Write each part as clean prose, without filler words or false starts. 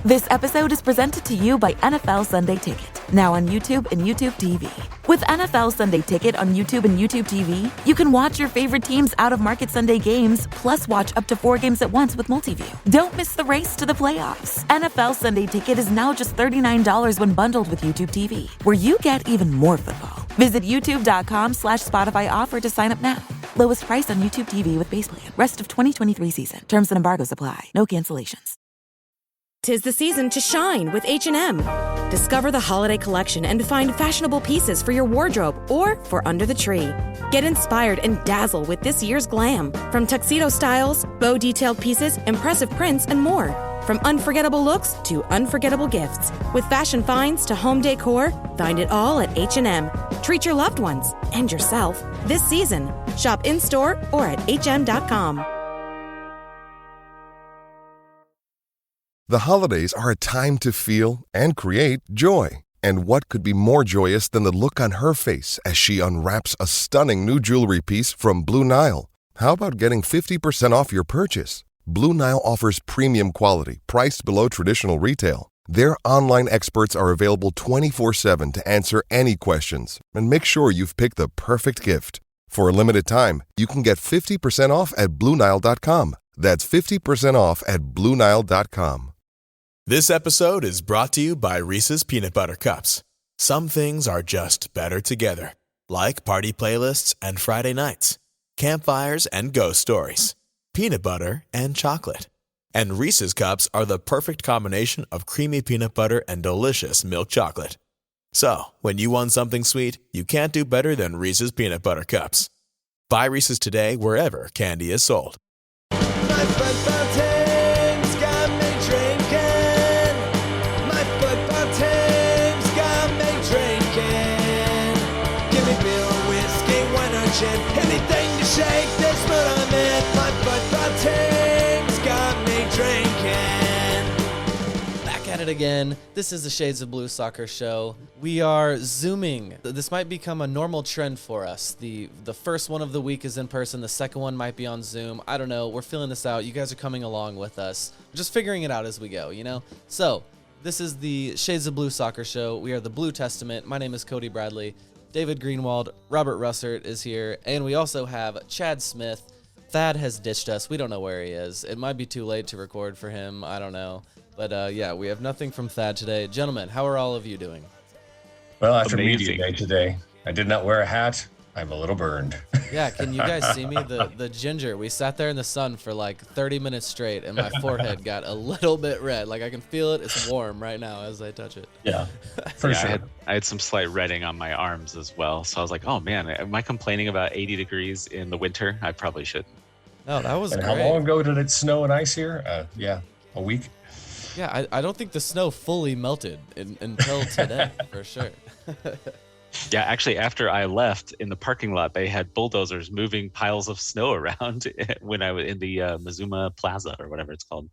This episode is presented to you by NFL Sunday Ticket, now on YouTube and YouTube TV. With NFL Sunday Ticket on YouTube and YouTube TV, you can watch your favorite teams' out-of-market Sunday games, plus watch up to 4 games at once with Multiview. Don't miss the race to the playoffs. NFL Sunday Ticket is now just $39 when bundled with YouTube TV, where you get even more football. Visit youtube.com/Spotify offer to sign up now. Lowest price on YouTube TV with base plan. Rest of 2023 season. Terms and embargoes apply. No cancellations. 'Tis the season to shine with H&M. Discover the holiday collection and find fashionable pieces for your wardrobe or for under the tree. Get inspired and dazzle with this year's glam. From tuxedo styles, bow detailed pieces, impressive prints, and more. From unforgettable looks to unforgettable gifts. With fashion finds to home decor, find it all at H&M. Treat your loved ones and yourself this season. Shop in-store or at hm.com. The holidays are a time to feel and create joy. And what could be more joyous than the look on her face as she unwraps a stunning new jewelry piece from Blue Nile? How about getting 50% off your purchase? Blue Nile offers premium quality, priced below traditional retail. Their online experts are available 24/7 to answer any questions and make sure you've picked the perfect gift. For a limited time, you can get 50% off at BlueNile.com. That's 50% off at BlueNile.com. This episode is brought to you by Reese's Peanut Butter Cups. Some things are just better together, like party playlists and Friday nights, campfires and ghost stories, peanut butter and chocolate. And Reese's Cups are the perfect combination of creamy peanut butter and delicious milk chocolate. So, when you want something sweet, you can't do better than Reese's Peanut Butter Cups. Buy Reese's today wherever candy is sold. My football team's got me drinking. My football team's got me drinking. Give me beer or whiskey, wine or gin, anything to shake this mood I'm in. My football team's got me drinking. Back at it again. This is the Shades of Blue Soccer Show. We are Zooming. This might become a normal trend for us. The first one of the week is in person. The second one might be on Zoom. I don't know. We're feeling this out. You guys are coming along with us. We're just figuring it out as we go, you know? So, this is the Shades of Blue Soccer Show. We are the Blue Testament. My name is Cody Bradley. David Greenwald, Robert Russert is here. And we also have Chad Smith. Thad has ditched us. We don't know where he is. It might be too late to record for him. I don't know. But yeah, we have nothing from Thad today. Gentlemen, how are all of you doing? Well, after media day today, I did not wear a hat. I'm a little burned. Yeah, can you guys see me? The ginger. We sat there in the sun for like 30 minutes straight, and my forehead got a little bit red. Like I can feel it. It's warm right now as I touch it. Yeah, for sure. I had some slight redding on my arms as well. So I was like, oh man, am I complaining about 80 degrees in the winter? I probably shouldn't. No, that was and great. How long ago did it snow and ice here? Yeah, a week. Yeah, I don't think the snow fully melted until today, for sure. Yeah, actually, after I left in the parking lot, they had bulldozers moving piles of snow around when I was in the Mazuma Plaza or whatever it's called.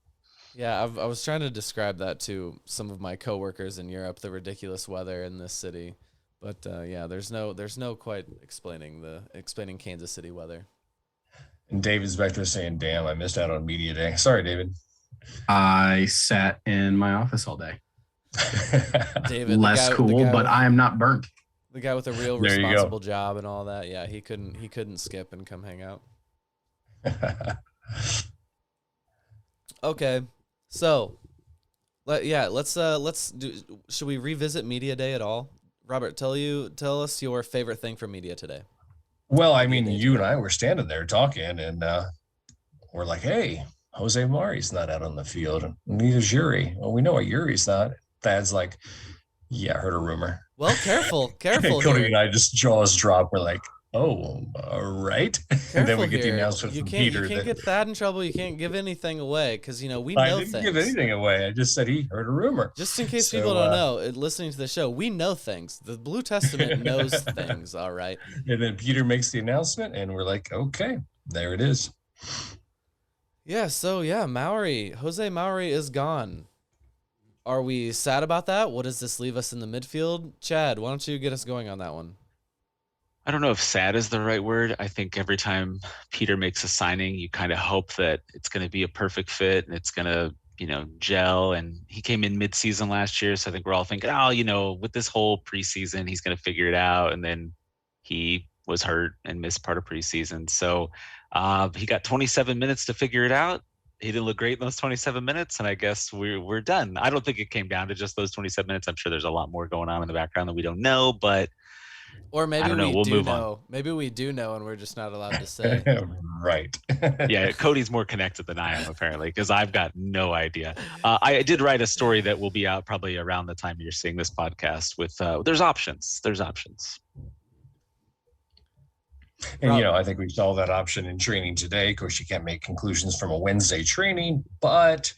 Yeah, I was trying to describe that to some of my coworkers in Europe, the ridiculous weather in this city. But yeah, there's no quite explaining Kansas City weather. And David's back there saying, "Damn, I missed out on media day." Sorry, David. I sat in my office all day. David, less cool, but I am not burnt. The guy with a real responsible job and all that. Yeah, he couldn't skip and come hang out. Okay, so let's do. Should we revisit media day at all? Robert, tell us your favorite thing from media today. Well, I mean, you and I were standing there talking, and we're like, "Hey, Jose Mari's not out on the field, and neither's Yuri." Well, we know what Yuri's not. Thad's like, "Yeah, I heard a rumor." Well, careful. And Cody and I just jaws drop. We're like, "Oh, all right." And then we get the announcement from Peter. You can't get Thad in trouble. You can't give anything away because we know things. I didn't give anything away. I just said he heard a rumor. Just in case people don't know, listening to the show, we know things. The Blue Testament knows things. All right. And then Peter makes the announcement, and we're like, "Okay, there it is." Yeah. So yeah, Jose Mauri is gone. Are we sad about that? What does this leave us in the midfield? Chad, why don't you get us going on that one? I don't know if sad is the right word. I think every time Peter makes a signing, you kind of hope that it's going to be a perfect fit and it's going to gel. And he came in mid-season last year, so I think we're all thinking, with this whole preseason, he's going to figure it out. And then he was hurt and missed part of preseason. So he got 27 minutes to figure it out. He didn't look great in those 27 minutes, and I guess we're done. I don't think it came down to just those 27 minutes. I'm sure there's a lot more going on in the background that we don't know, but or maybe I don't know. We'll do move know. on. Maybe we do know, and we're just not allowed to say. Right. Yeah, Cody's more connected than I am, apparently, because I've got no idea. I did write a story that will be out probably around the time you're seeing this podcast with there's options. There's options. And, I think we saw that option in training today. Of course, you can't make conclusions from a Wednesday training, but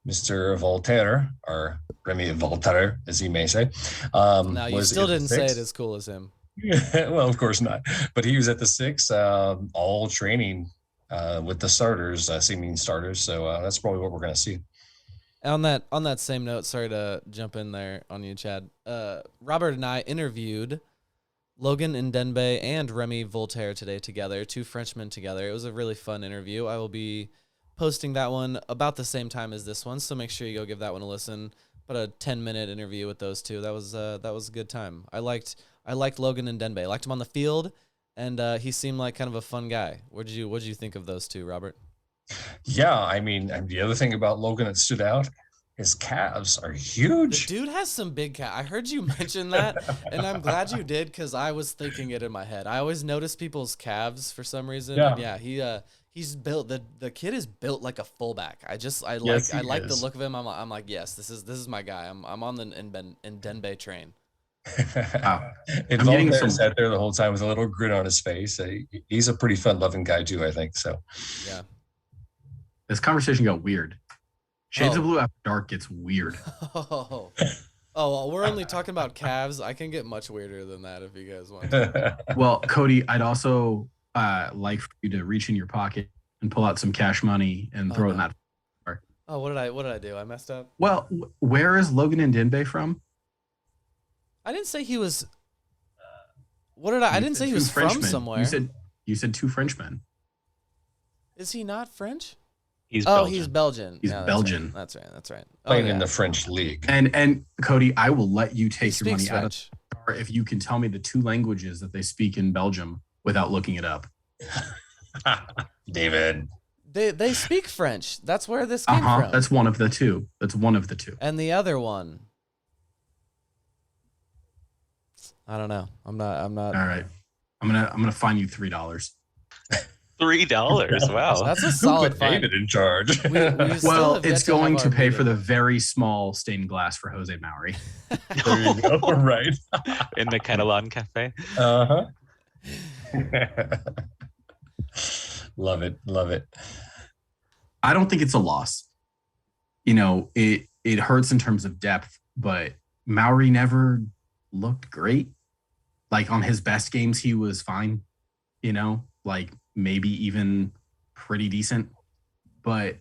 Mr. Voltaire, or Remy Voltaire, as he may say. No, you still didn't say it as cool as him. Well, of course not. But he was at the 6, all training with the starters, seeming starters. So that's probably what we're going to see. On that same note, sorry to jump in there on you, Chad. Robert and I interviewed Logan Ndembe and Remy Voltaire today together, 2 Frenchmen together. It was a really fun interview. I will be posting that one about the same time as this one, so make sure you go give that one a listen. But a 10-minute interview with those two. That was a good time. I liked Logan Ndembe. I liked him on the field, and he seemed like kind of a fun guy. What did you think of those two, Robert? Yeah, I mean, and the other thing about Logan that stood out, his calves are huge. The dude has some big calves. I heard you mention that, and I'm glad you did because I was thinking it in my head. I always notice people's calves for some reason. Yeah, and yeah, he's built. The kid is built like a fullback. I like the look of him. I'm like, yes, this is my guy. I'm on the Ndembe train. And Voltaire sat there the whole time with a little grin on his face. He's a pretty fun-loving guy too, I think. So, yeah. This conversation got weird. Shades of Blue After Dark gets weird. Oh, well, we're only talking about calves. I can get much weirder than that if you guys want to. Well, Cody, I'd also like for you to reach in your pocket and pull out some cash money and throw it in that. Oh, what did I do? I messed up. Well, where is Logan Ndembe from? I didn't say he was. What did I didn't say he was from somewhere. You said 2 Frenchmen. Is he not French? He's Belgian. He's Belgian. He's Belgian. That's right. Playing in the French league. And Cody, I will let you take your money French. out of if you can tell me the 2 languages that they speak in Belgium without looking it up. David. They speak French. That's where this came from. That's one of the two. And the other one. I don't know. I'm not. All right. I'm gonna fine you $3. $3. Wow, that's a solid fine. David in charge. Well, it's going to pay for the very small stained glass for Jose Mauri. There you go. Right. In the Catalan Cafe. Love it. I don't think it's a loss. It hurts in terms of depth, but Mauri never looked great. Like on his best games, he was fine. Like maybe even pretty decent, but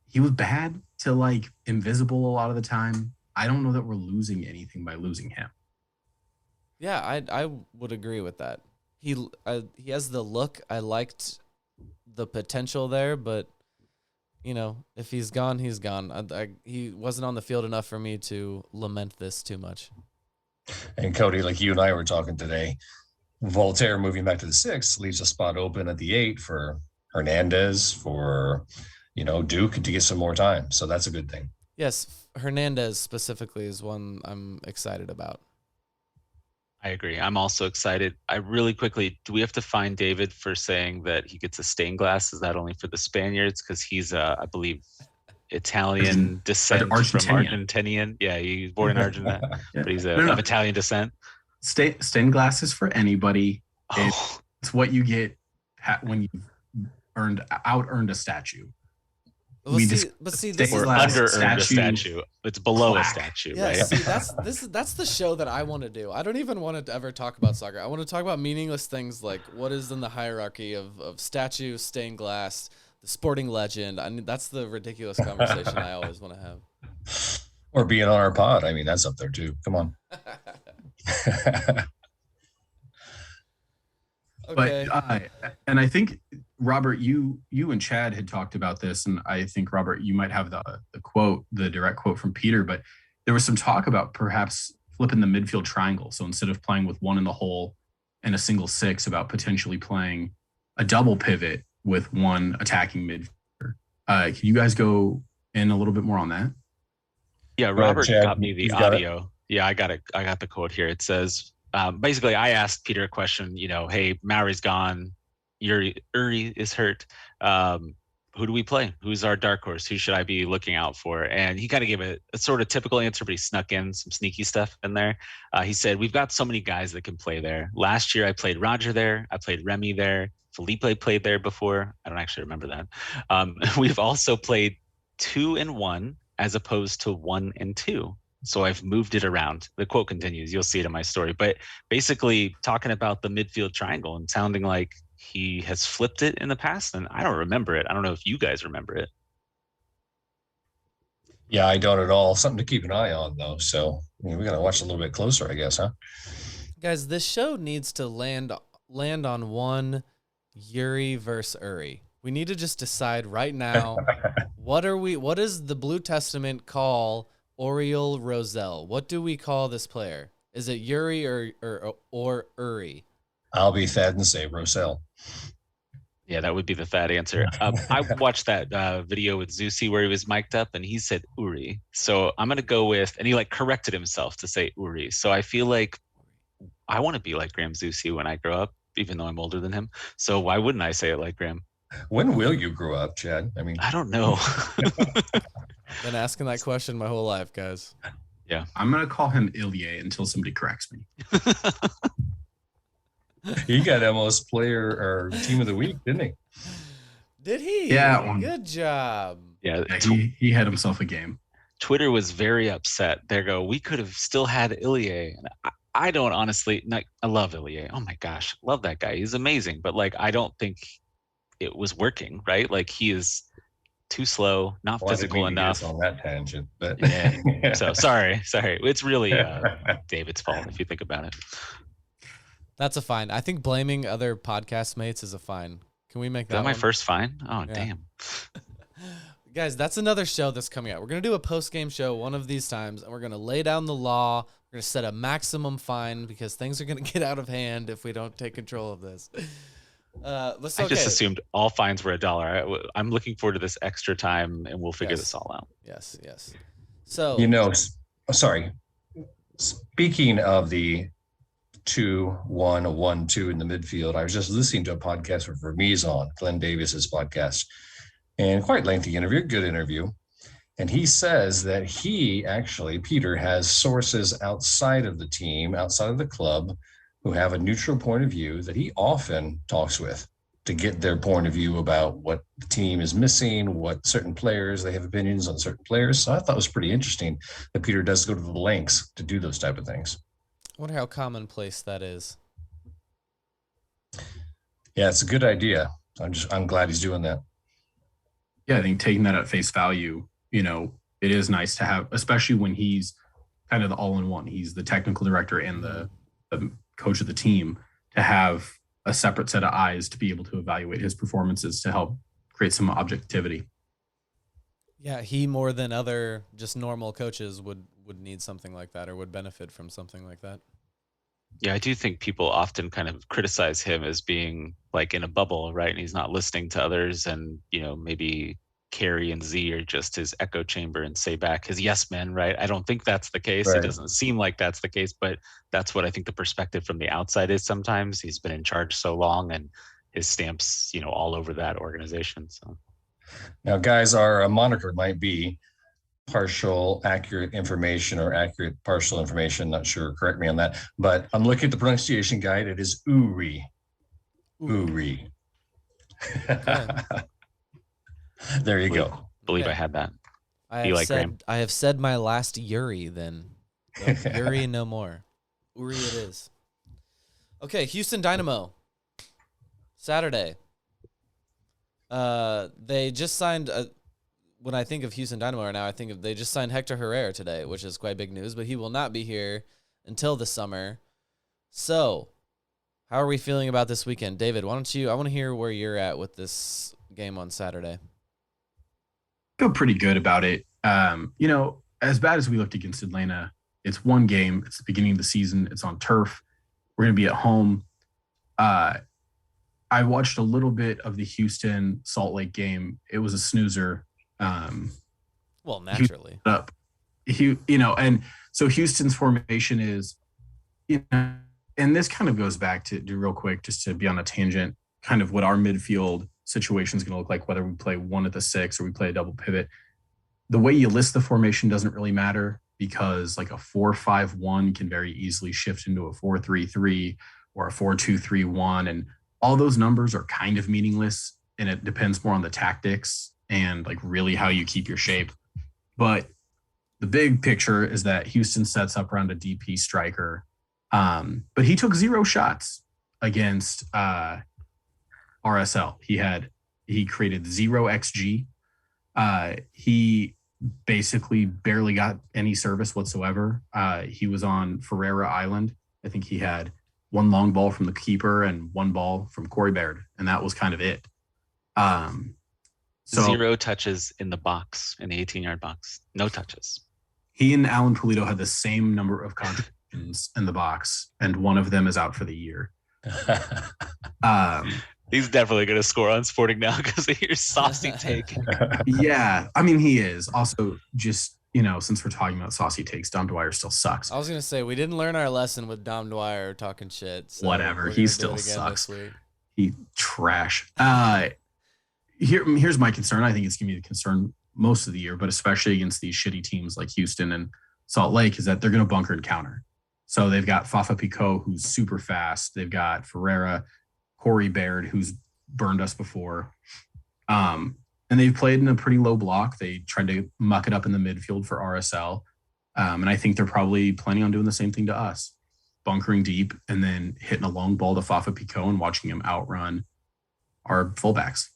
he was bad to like invisible a lot of the time. I don't know that we're losing anything by losing him. Yeah, I would agree with that. He has the look. I liked the potential there, but if he's gone, he's gone. He wasn't on the field enough for me to lament this too much. And Cody, like you and I were talking today, Voltaire moving back to the 6 leaves a spot open at the 8 for Hernandez, for Duke to get some more time. So that's a good thing. Yes, Hernandez specifically is one I'm excited about. I agree. I'm also excited. I really quickly, do we have to find David for saying that he gets a stained glass? Is that only for the Spaniards? Because he's, I believe, Italian descent from Argentinian. Yeah, he's born in Argentina, but he's of Italian descent. Stained glass is for anybody. It's what you get when you've out-earned a statue. Well, this is under-earned a statue. It's below a statue, yeah, right? See, that's the show that I want to do. I don't even want to ever talk about soccer. I want to talk about meaningless things like what is in the hierarchy of statue, stained glass, the sporting legend. That's the ridiculous conversation I always want to have. Or being on our pod. I mean, that's up there too. Come on. Okay. But and I think Robert, you and Chad had talked about this, and I think, Robert, you might have the quote, the direct quote from Peter, but there was some talk about perhaps flipping the midfield triangle. So instead of playing with one in the hole and a single six, about potentially playing a double pivot with one attacking midfielder. Can you guys go in a little bit more on that? Yeah, Robert got me the audio. Yeah, I got it. I got the quote here. It says, basically, I asked Peter a question, hey, Maori's gone. Uri is hurt. Who do we play? Who's our dark horse? Who should I be looking out for? And he kind of gave a sort of typical answer, but he snuck in some sneaky stuff in there. He said, we've got so many guys that can play there. Last year, I played Roger there. I played Remy there. Felipe played there before. I don't actually remember that. We've also played 2 and 1 as opposed to 1 and 2. So I've moved it around. The quote continues. You'll see it in my story. But basically talking about the midfield triangle and sounding like he has flipped it in the past, and I don't remember it. I don't know if you guys remember it. Yeah, I don't at all. Something to keep an eye on, though. So we got to watch a little bit closer, I guess, huh? Guys, this show needs to land on one Uri versus Uri. We need to just decide right now what does the Blue Testament call Oriol Rosell? What do we call this player? Is it Uri or Uri? I'll be Thad and say Rosell. Yeah, that would be the Thad answer. I watched that video with Zusi where he was mic'd up and he said Uri. So I'm going to go with, and he corrected himself to say Uri. So I feel like I want to be like Graham Zusi when I grow up, even though I'm older than him. So why wouldn't I say it like Graham? When will you grow up, Chad? I don't know. Been asking that question my whole life, guys. Yeah. I'm going to call him Ilya until somebody corrects me. He got MLS player or team of the week, didn't he? Did he? Yeah. Good job. Yeah. He had himself a game. Twitter was very upset. We could have still had Ilya. And I don't honestly, I love Ilya. Oh my gosh. Love that guy. He's amazing. But I don't think it was working, right? He is too slow, not physical enough. On that tangent, but yeah. So sorry. It's really David's fault if you think about it. That's a fine. I think blaming other podcast mates is a fine. Can we make that? Is that my one? first fine? Oh, yeah. Damn. Guys, that's another show that's coming out. We're going to do a post-game show one of these times, and we're going to lay down the law. We're going to set a maximum fine because things are going to get out of hand if we don't take control of this. I just assumed all fines were $1. I'm looking forward to this extra time, and we'll figure this all out. Yes. So sorry. Speaking of the 2-1, 1-2 in the midfield, I was just listening to a podcast with Vermees on Glenn Davis's podcast, and quite lengthy interview, good interview. And he says that Peter has sources outside of the team, outside of the club, who have a neutral point of view that he often talks with to get their point of view about what the team is missing, what certain players, they have opinions on certain players. So I thought it was pretty interesting that Peter does go to the lengths to do those type of things. I wonder how commonplace that is. Yeah, it's a good idea. I'm glad he's doing that. Yeah, I think taking that at face value, it is nice to have, especially when he's kind of the all-in-one. He's the technical director and the coach of the team, to have a separate set of eyes to be able to evaluate his performances to help create some objectivity. Yeah, he more than other just normal coaches would need something like that or would benefit from something like that. Yeah, I do think people often kind of criticize him as being in a bubble, right? And he's not listening to others, and maybe Carrie and Z are just his echo chamber and say back his yes men, right? I don't think that's the case. Right. It doesn't seem like that's the case, but that's what I think the perspective from the outside is sometimes. He's been in charge so long and his stamp's, all over that organization. So now, guys, our moniker might be partial accurate information or accurate partial information. Not sure. Correct me on that. But I'm looking at the pronunciation guide. It is Uri. Uri. Okay. There you go. Believe I had that. I have said my last Uri then. So Uri no more. Uri it is. Okay, Houston Dynamo. Saturday. They just signed when I think of Houston Dynamo right now, I think they just signed Hector Herrera today, which is quite big news, but he will not be here until the summer. So, How are we feeling about this weekend? David, I want to hear where you're at with this game on Saturday. Feel pretty good about it. As bad as we looked against Atlanta, it's one game. It's the beginning of the season. It's on turf. We're going to be at home. I watched a little bit of the Houston Salt Lake game. It was a snoozer. Well, naturally. And so Houston's formation is, and this kind of goes back to do real quick, just to be on a tangent, kind of what our midfield situation is going to look like, whether we play one at the 6 or we play a double pivot. The way you list the formation doesn't really matter, because like a 4-5-1 can very easily shift into a 4-3-3 or a 4-2-3-1. And all those numbers are kind of meaningless, and it depends more on the tactics and like really how you keep your shape. But the big picture is that Houston sets up around a DP striker. But he took 0 shots against RSL. He created 0 XG. He basically barely got any service whatsoever. He was on Ferreira Island. I think he had 1 long ball from the keeper and 1 ball from Corey Baird, and that was kind of it. So 0 touches in the box, in the 18-yard box. No touches. He and Alan Pulido had the same number of contributions in the box, and one of them is out for the year. He's definitely going to score on Sporting now because of your saucy take. Yeah, I mean, he is. Also, just, since we're talking about saucy takes, Dom Dwyer still sucks. I was going to say, we didn't learn our lesson with Dom Dwyer talking shit. So whatever, he still sucks. He trash. Here's my concern. I think it's going to be the concern most of the year, but especially against these shitty teams like Houston and Salt Lake, is that they're going to bunker and counter. So they've got Fafa Picault, who's super fast. They've got Ferreira, Corey Baird, who's burned us before. And they've played in a pretty low block. They tried to muck it up in the midfield for RSL. And I think they're probably planning on doing the same thing to us, bunkering deep and then hitting a long ball to Fafa Picault and watching him outrun our fullbacks.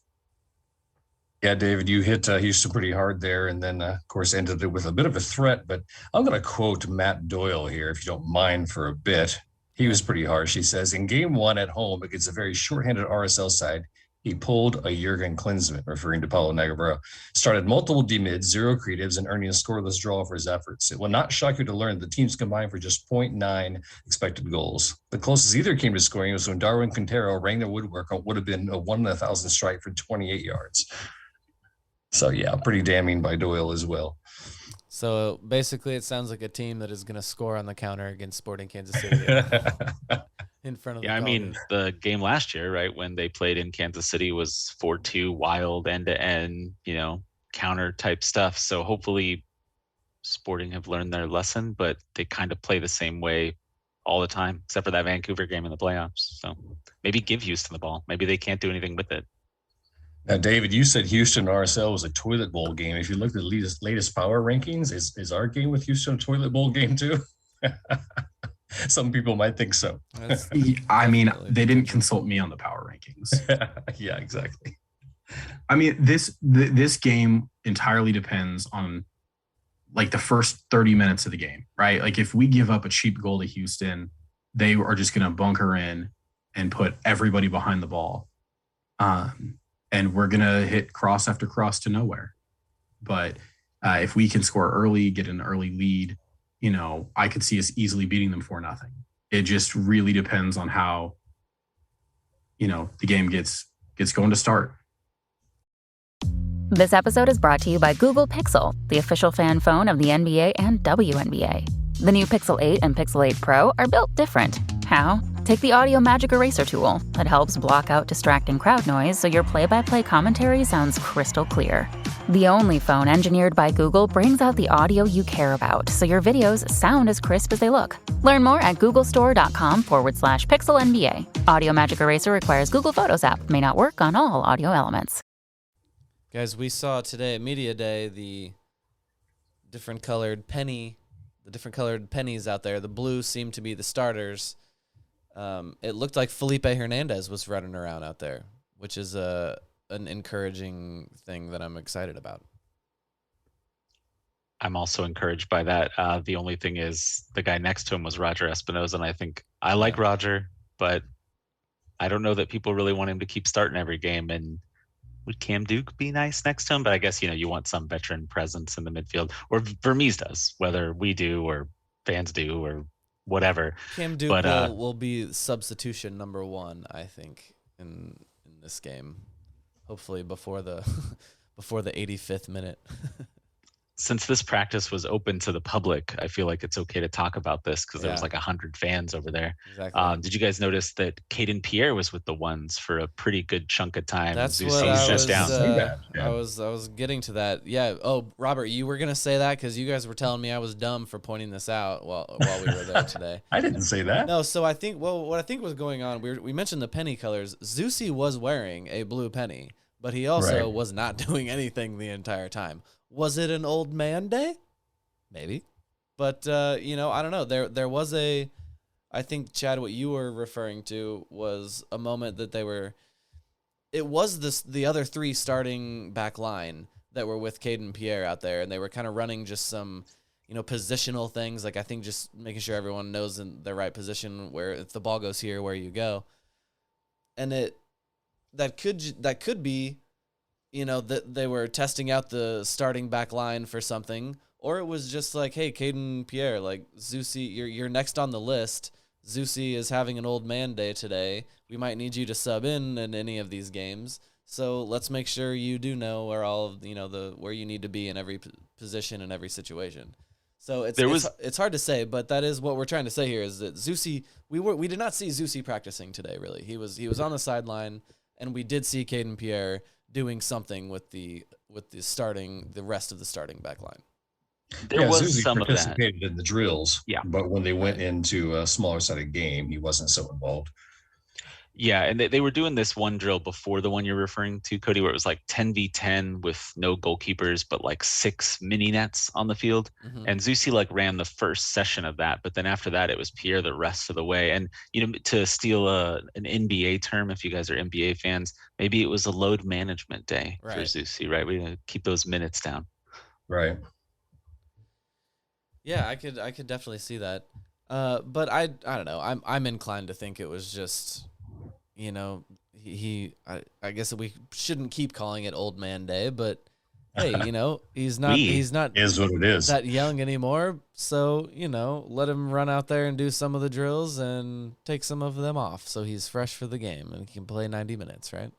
Yeah, David, you hit Houston pretty hard there, and then, of course, ended it with a bit of a threat. But I'm going to quote Matt Doyle here, if you don't mind, for a bit. He was pretty harsh. He says, in game 1 at home against a very shorthanded RSL side, he pulled a Jurgen Klinsmann, referring to Paulo Nagamura, started multiple D-mids, 0 creatives, and earning a scoreless draw for his efforts. It will not shock you to learn the teams combined for just 0.9 expected goals. The closest either came to scoring was when Darwin Quintero rang the woodwork on what would have been a 1 in 1,000 strike for 28 yards. So, yeah, pretty damning by Doyle as well. So, basically, it sounds like a team that is going to score on the counter against Sporting Kansas City in front of the goal. The game last year, right, when they played in Kansas City was 4-2, wild, end-to-end, counter-type stuff. So, hopefully, Sporting have learned their lesson, but they kind of play the same way all the time, except for that Vancouver game in the playoffs. So, maybe give Houston the ball. Maybe they can't do anything with it. Now, David, you said Houston RSL was a toilet bowl game. If you look at the latest power rankings, is our game with Houston a toilet bowl game too? Some people might think so. I mean, they didn't consult me on the power rankings. Yeah, exactly. I mean, this game entirely depends on like the first 30 minutes of the game, right? Like if we give up a cheap goal to Houston, they are just going to bunker in and put everybody behind the ball. And we're going to hit cross after cross to nowhere. But if we can score early, get an early lead, I could see us easily beating them 4-0. It just really depends on how, the game gets going to start. This episode is brought to you by Google Pixel, the official fan phone of the NBA and WNBA. The new Pixel 8 and Pixel 8 Pro are built different. How? Take the Audio Magic Eraser tool. It helps block out distracting crowd noise so your play-by-play commentary sounds crystal clear. The only phone engineered by Google brings out the audio you care about so your videos sound as crisp as they look. Learn more at googlestore.com/pixelnba. Audio Magic Eraser requires Google Photos app. May not work on all audio elements. Guys, we saw today at Media Day the different colored pennies out there. The blue seemed to be the starters. It looked like Felipe Hernandez was running around out there, which is an encouraging thing that I'm excited about. I'm also encouraged by that. The only thing is the guy next to him was Roger Espinoza, and I think I like Roger, but I don't know that people really want him to keep starting every game. And would Cam Duke be nice next to him? But I guess, you want some veteran presence in the midfield, or Vermees does, whether we do or fans do or whatever. Cam Duke will be substitution number 1, I think, in this game. Hopefully before the 85th minute. Since this practice was open to the public, I feel like it's okay to talk about this because there was like 100 fans over there. Exactly. Did you guys notice that Caden Pierre was with the ones for a pretty good chunk of time? That's Zusi what I was. down. I was getting to that. Yeah. Oh, Robert, you were gonna say that because you guys were telling me I was dumb for pointing this out while we were there today. I didn't say that. No. So I think what I think was going on. We mentioned the penny colors. Zusi was wearing a blue penny, but he also was not doing anything the entire time. Was it an old man day? Maybe. But, I don't know. There was I think, Chad, what you were referring to was a moment that it was the other 3 starting back line that were with Caden Pierre out there, and they were kind of running just some, positional things. Like, I think just making sure everyone knows in their right position where if the ball goes here, where you go. And that could be, that they were testing out the starting back line for something, or it was just like, hey, Caden Pierre, like Zusi, you're next on the list. Zusi is having an old man day today. We might need you to sub in any of these games. So let's make sure you do know where all of, where you need to be in every position in every situation. So it's hard to say, but that is what we're trying to say here is that Zusi, we did not see Zusi practicing today, really. He was on the sideline, and we did see Caden Pierre doing something with the rest of the starting back line. There was Zusi some participated of that in the drills, but when they went into a smaller sided game, he wasn't so involved. Yeah, and they were doing this one drill before the one you're referring to, Cody, where it was like 10v10 with no goalkeepers, but like 6 mini nets on the field. Mm-hmm. And Zusi ran the first session of that, but then after that, it was Pierre the rest of the way. And, to steal an NBA term, if you guys are NBA fans, maybe it was a load management day for Zusi, right? We gotta keep those minutes down. Right. Yeah, I could definitely see that. But I don't know. I'm inclined to think it was just, I guess we shouldn't keep calling it Old Man Day, but hey, he's not is what it is that young anymore. So, let him run out there and do some of the drills and take some of them off. So he's fresh for the game and he can play 90 minutes, right?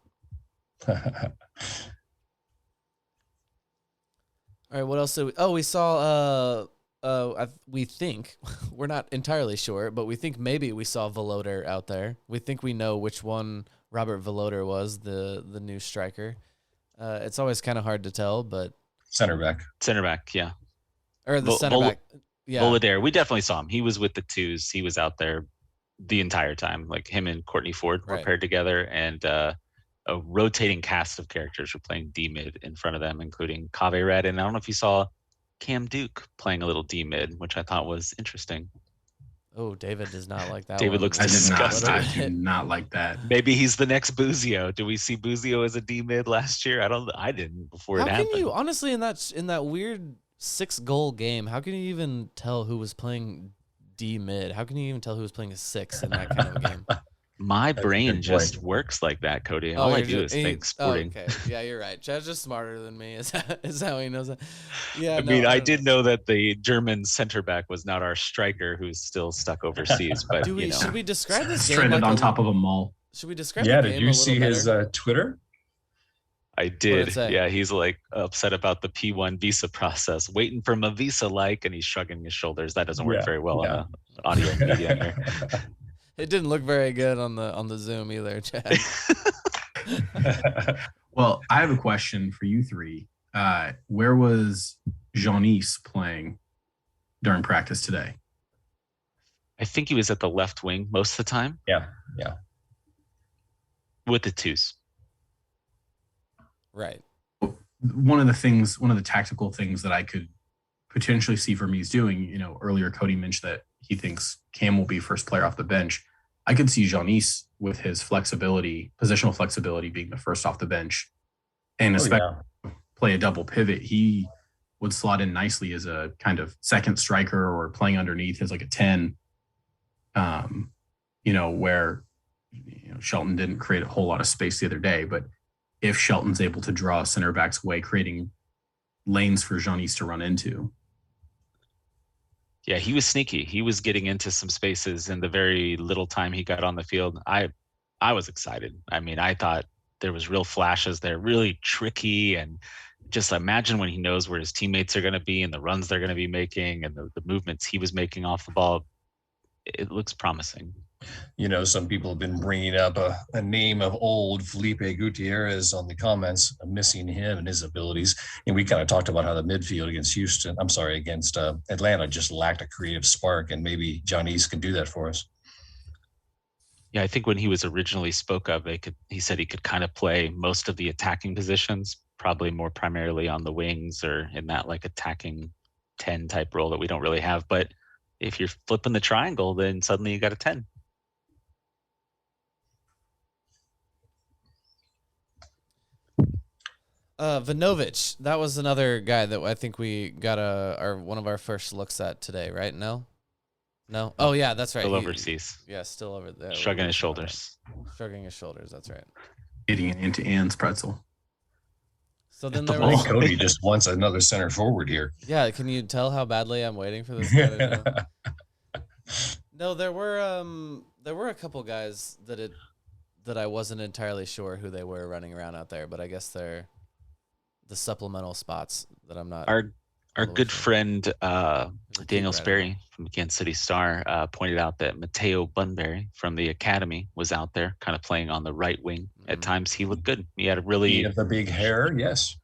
All right. What else? We saw, we think, we're not entirely sure, but we think maybe we saw Veloter out there. We think we know which one Robert Veloter was, the new striker. It's always kind of hard to tell, but center back, yeah, or the center back, yeah. Volodare, we definitely saw him. He was with the twos. He was out there the entire time. Like him and Courtney Ford were paired together, and a rotating cast of characters were playing D mid in front of them, including Cave Red. And I don't know if you saw Cam Duke playing a little D mid, which I thought was interesting. Oh, David does not like that. David looks disgusted. I do not like that. Maybe he's the next Buzio. Do we see Buzio as a D mid last year? I didn't before it happened. How can you honestly in that weird 6-goal game? How can you even tell who was playing D mid? How can you even tell who was playing a 6 in that kind of a game? My brain just works like that, Cody. All I do is think sporting. Oh, okay. Yeah, you're right. Chad's just smarter than me. Is how he knows that. Yeah. I did know that the German center back was not our striker, who's still stuck overseas. But should we describe this game stranded on top of a mall? Should we describe? Yeah. Did you see his Twitter? I did. Yeah, he's upset about the P1 visa process, waiting for my visa, and he's shrugging his shoulders. That doesn't work very well on the audio media here. It didn't look very good on the Zoom either, Chad. Well, I have a question for you three. Where was Jean-Yves playing during practice today? I think he was at the left wing most of the time. Yeah. With the twos. Right. One of the tactical things that I could potentially see Vermees doing, earlier Cody mentioned that he thinks Cam will be first player off the bench. I could see Jean-Yves with his flexibility, positional flexibility, being the first off the bench, and especially play a double pivot. He would slot in nicely as a kind of second striker or playing underneath as like a 10, where Shelton didn't create a whole lot of space the other day, but if Shelton's able to draw center backs away, creating lanes for Jean-Yves to run into. Yeah, he was sneaky. He was getting into some spaces in the very little time he got on the field. I was excited. I mean, I thought there was real flashes there, really tricky, and just imagine when he knows where his teammates are going to be and the runs they're going to be making and the movements he was making off the ball. It looks promising. Some people have been bringing up a name of old Felipe Gutierrez on the comments, missing him and his abilities. And we kind of talked about how the midfield against Atlanta just lacked a creative spark, and maybe Jean-Yves can do that for us. Yeah, I think when he was originally spoke of, he said he could kind of play most of the attacking positions, probably more primarily on the wings or in that like attacking 10 type role that we don't really have. But if you're flipping the triangle, then suddenly you got a 10. Vinovich, that was another guy that I think we got one of our first looks at today, right? No? Oh yeah, that's right. Still overseas. Yeah, still over there. Shrugging his shoulders. Shrugging his shoulders, that's right. Eating into Ann's pretzel. So then I think Cody just wants another center forward here. Yeah, can you tell how badly I'm waiting for this guy to do? No, there were a couple guys that I wasn't entirely sure who they were running around out there, but I guess they're the supplemental spots that I'm not. Our good friend Daniel Sperry from the Kansas City Star pointed out that Mateo Bunbury from the academy was out there, kind of playing on the right wing. At times, he looked good. He had the big hair. Yes,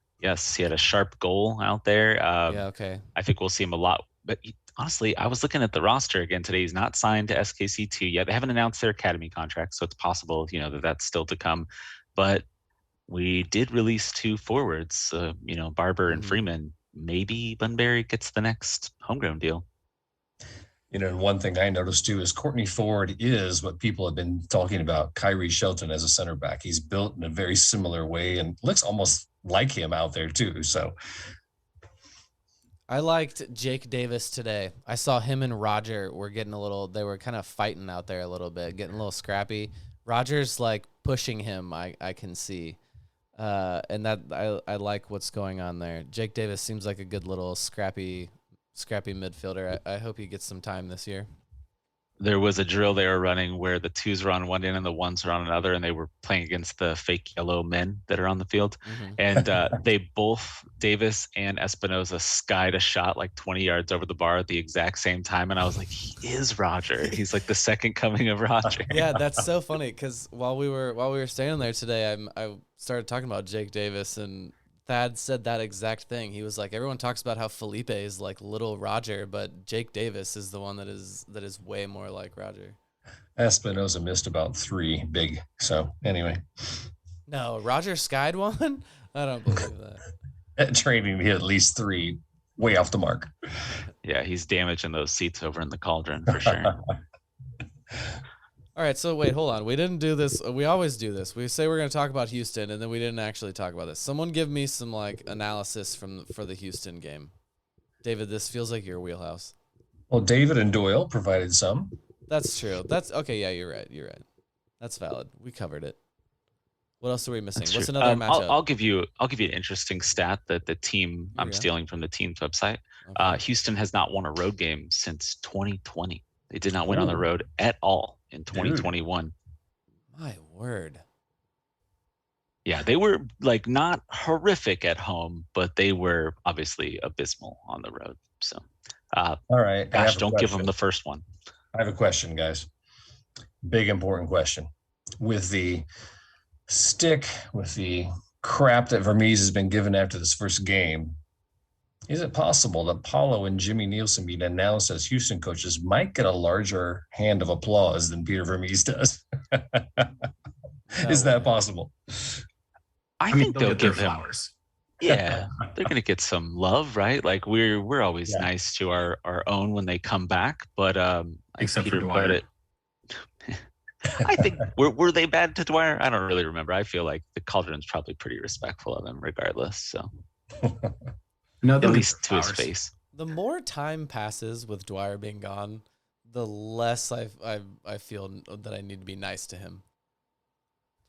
he had a sharp goal out there. Yeah, okay. I think we'll see him a lot. But honestly, I was looking at the roster again today. He's not signed to SKC2 yet. They haven't announced their academy contract, so it's possible, that's still to come. But we did release 2 forwards, Barber and Freeman. Maybe Bunbury gets the next homegrown deal. And one thing I noticed too is Courtney Ford is what people have been talking about, Kyrie Shelton as a center back. He's built in a very similar way and looks almost like him out there too. So I liked Jake Davis today. I saw him and Roger they were kind of fighting out there a little bit, getting a little scrappy. Roger's like pushing him, I can see. And that I like what's going on there. Jake Davis seems like a good little scrappy midfielder. I hope he gets some time this year. There was a drill they were running where the 2s were on one end and the 1s were on another, and they were playing against the fake yellow men that are on the field. And they both, Davis and Espinoza, skied a shot like 20 yards over the bar at the exact same time. And I was like, he is Roger. He's like the second coming of Roger. Yeah, that's so funny because while we were standing there today, I started talking about Jake Davis, and Thad said that exact thing. He was like, everyone talks about how Felipe is like little Roger, but Jake Davis is the one that is way more like Roger. Espinoza missed about 3 big. So anyway. No, Roger skied one? I don't believe that. At training, he had at least 3 way off the mark. Yeah, he's damaging those seats over in the Cauldron for sure. All right, so wait, hold on. We didn't do this. We always do this. We say we're going to talk about Houston, and then we didn't actually talk about this. Someone give me some like analysis for the Houston game. David, this feels like your wheelhouse. Well, David and Doyle provided some. That's true. That's okay. Yeah, you're right. That's valid. We covered it. What else are we missing? What's another matchup? I'll give you an interesting stat that the team I'm stealing from the team's website. Okay. Houston has not won a road game since 2020. They did not win on the road at all in 2021. Dude. My word. Yeah, they were like not horrific at home, but they were obviously abysmal on the road. So, all right. Gosh, don't give them the first one. I have a question, guys. Big important question. With the stick, with the crap that Vermees has been given after this first game, is it possible that Paulo and Jimmy Nielsen being announced as Houston coaches might get a larger hand of applause than Peter Vermees does? Is that possible? I think they'll give him flowers. Yeah, they're going to get some love, right? Like we're always nice to our own when they come back, but except Peter for Dwyer. I think were they bad to Dwyer? I don't really remember. I feel like the Cauldron's probably pretty respectful of him regardless. So no, at least to his face. The more time passes with Dwyer being gone, the less I feel that I need to be nice to him.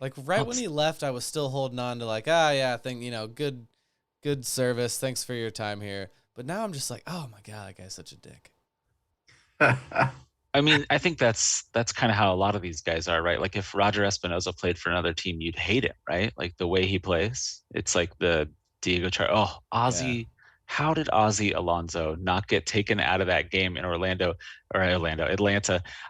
Like right when he left, I was still holding on to like, yeah, I think, good service. Thanks for your time here. But now I'm just like, oh my God, that guy's such a dick. I mean, I think that's kind of how a lot of these guys are, right? Like if Roger Espinoza played for another team, you'd hate him, right? Like the way he plays. It's like the Diego Ozzy. Yeah. How did Ozzy Alonso not get taken out of that game in Atlanta?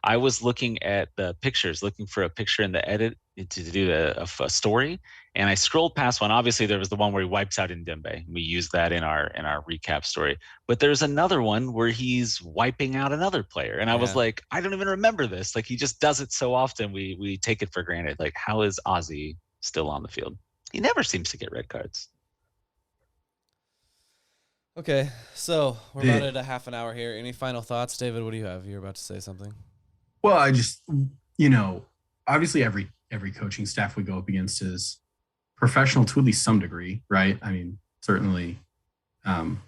I was looking at the pictures, looking for a picture in the edit to do a story, and I scrolled past one. Obviously, there was the one where he wipes out Ndembe. We used that in our recap story. But there's another one where he's wiping out another player, and I was like, I don't even remember this. Like he just does it so often, we take it for granted. Like how is Ozzy still on the field? He never seems to get red cards. Okay, so we're about at a half an hour here. Any final thoughts, David? What do you have? You're about to say something. Well, I just, obviously every coaching staff we go up against is professional to at least some degree, right? I mean, certainly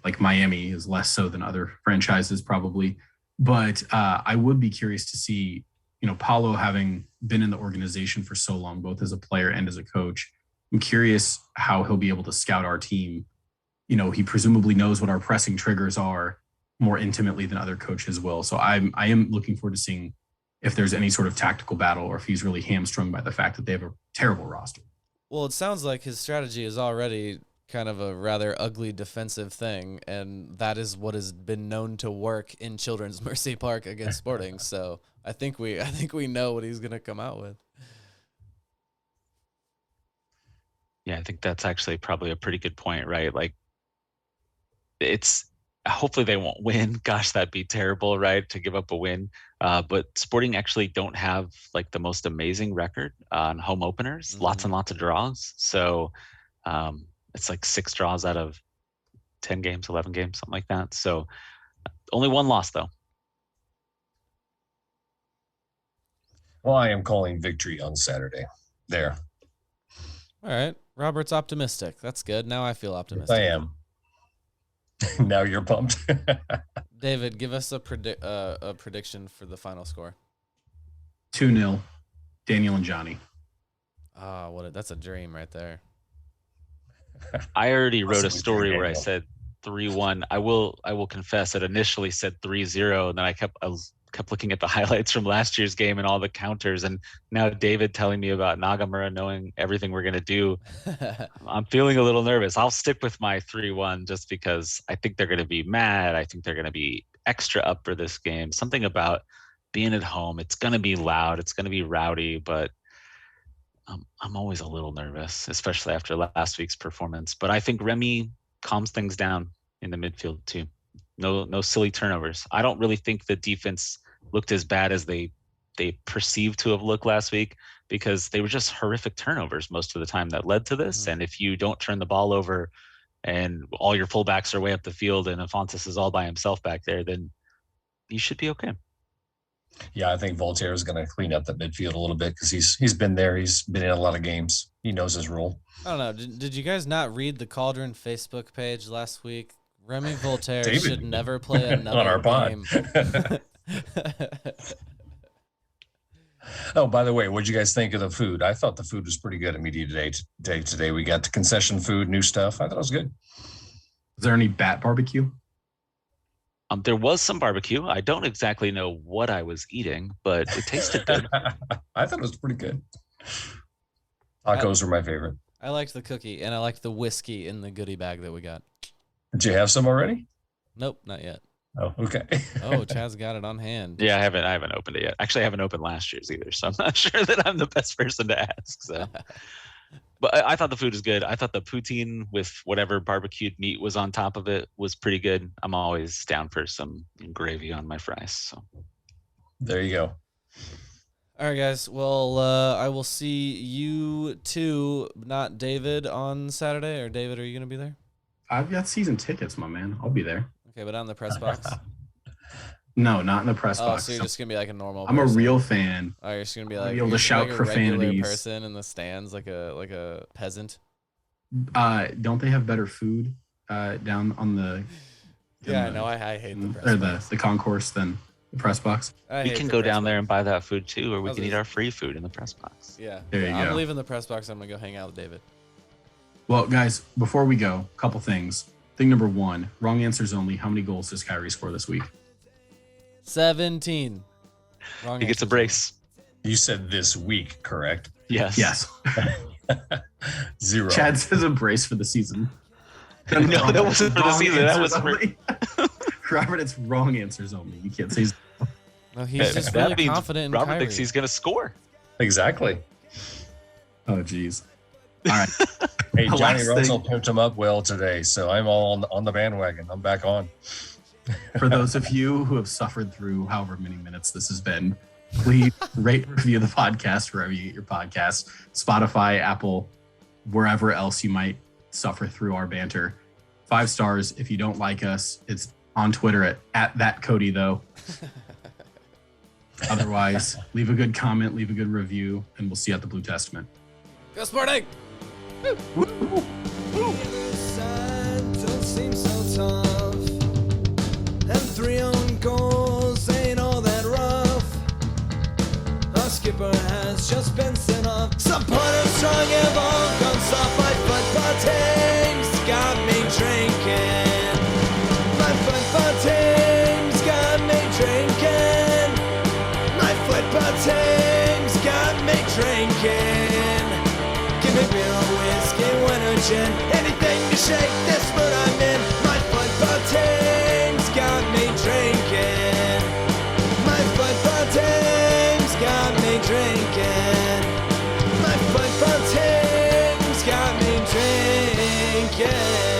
like Miami is less so than other franchises probably. But I would be curious to see, Paulo having been in the organization for so long, both as a player and as a coach, I'm curious how he'll be able to scout our team. He presumably knows what our pressing triggers are more intimately than other coaches will. So I am looking forward to seeing if there's any sort of tactical battle or if he's really hamstrung by the fact that they have a terrible roster. Well, it sounds like his strategy is already kind of a rather ugly defensive thing, and that is what has been known to work in Children's Mercy Park against Sporting. So I think we know what he's going to come out with. Yeah, I think that's actually probably a pretty good point, right? Like, it's hopefully they won't win. Gosh, that'd be terrible, right? To give up a win. But Sporting actually don't have like the most amazing record on home openers. Mm-hmm. Lots and lots of draws. So it's like 6 draws out of 10 games, 11 games, something like that. So only 1 loss though. Well, I am calling victory on Saturday. There. All right. Robert's optimistic. That's good. Now I feel optimistic. I am. Now you're pumped. David, give us a prediction for the final score. 2-0, Daniel and Johnny. That's a dream right there. I already wrote a story where I said 3-1. I will confess it initially said 3-0, and then I kept looking at the highlights from last year's game and all the counters, and now David telling me about Nagamura knowing everything we're going to do. I'm feeling a little nervous. I'll stick with my 3-1 just because I think they're going to be mad. I think they're going to be extra up for this game. Something about being at home. It's going to be loud. It's going to be rowdy, but I'm always a little nervous, especially after last week's performance. But I think Remy calms things down in the midfield too. No silly turnovers. I don't really think the defense looked as bad as they perceived to have looked last week, because they were just horrific turnovers most of the time that led to this. Mm-hmm. And if you don't turn the ball over and all your fullbacks are way up the field and Afonso is all by himself back there, then you should be okay. Yeah, I think Voltaire is going to clean up that midfield a little bit because he's been there. He's been in a lot of games. He knows his role. I don't know. Did you guys not read the Cauldron Facebook page last week? Remy Voltaire should never play another on our game. Pod. Oh, by the way, what did you guys think of the food? I thought the food was pretty good at Media today. We got the concession food, new stuff. I thought it was good. Is there any bat barbecue? There was some barbecue. I don't exactly know what I was eating, but it tasted good. I thought it was pretty good. Tacos were my favorite. I liked the cookie, and I liked the whiskey in the goodie bag that we got. Did you have some already? Nope, not yet. Oh, okay. Oh, Chad's got it on hand. Yeah, I haven't opened it yet. Actually, I haven't opened last year's either, so I'm not sure that I'm the best person to ask. So, but I thought the food was good. I thought the poutine with whatever barbecued meat was on top of it was pretty good. I'm always down for some gravy on my fries. So, there you go. All right, guys. Well, I will see you two, not David, on Saturday. Or David, are you going to be there? I've got season tickets, my man. I'll be there. Okay, but on the press box? No, not in the press box. So you're just going to be like a normal I'm person. a real fan. Oh, you're just going to be like, be able to shout like profanities. A regular person in the stands, like a peasant. Don't they have better food down on the? Yeah, I know. I hate the press box. The concourse than press box. We can go down there and buy that food too, or we can eat our free food in the press box. Yeah. There you go. I'm leaving the press box. I'm going to go hang out with David. Well, guys, before we go, a couple things. Thing number one, wrong answers only. How many goals does Kyrie score this week? 17. Wrong He gets a answer. brace. You said this week, correct? Yes. Yes. 0. Chad says a brace for the season. No, that wasn't for the Wrong season. That answers was for... only. Robert, it's wrong answers only. You can't say zero. No, he's just really confident in Robert Kyrie. thinks he's going to score. Exactly. Oh, geez. All right. Hey, Johnny Last Rosell thing. pimped him up well today, so I'm all on the bandwagon. I'm back on. For those of you who have suffered through however many minutes this has been, please rate and review the podcast wherever you get your podcasts, Spotify, Apple, wherever else you might suffer through our banter. 5 stars. If you don't like us, it's on Twitter at that Cody, though. Otherwise, leave a good comment, leave a good review, and we'll see you at the Blue Testament. Go Sporting! Don't seem so tough. And 3 own goals ain't all that rough. Our skipper has just been sent off. Supporters strong have all gone soft. My football team's got me drinking. My football team's got me drinking. My football team's got me drinking. Give me beer or whiskey, wine or gin, anything to shake this mood I'm in. My football team's got me drinking. My football team's got me drinking. My football team's got me drinking.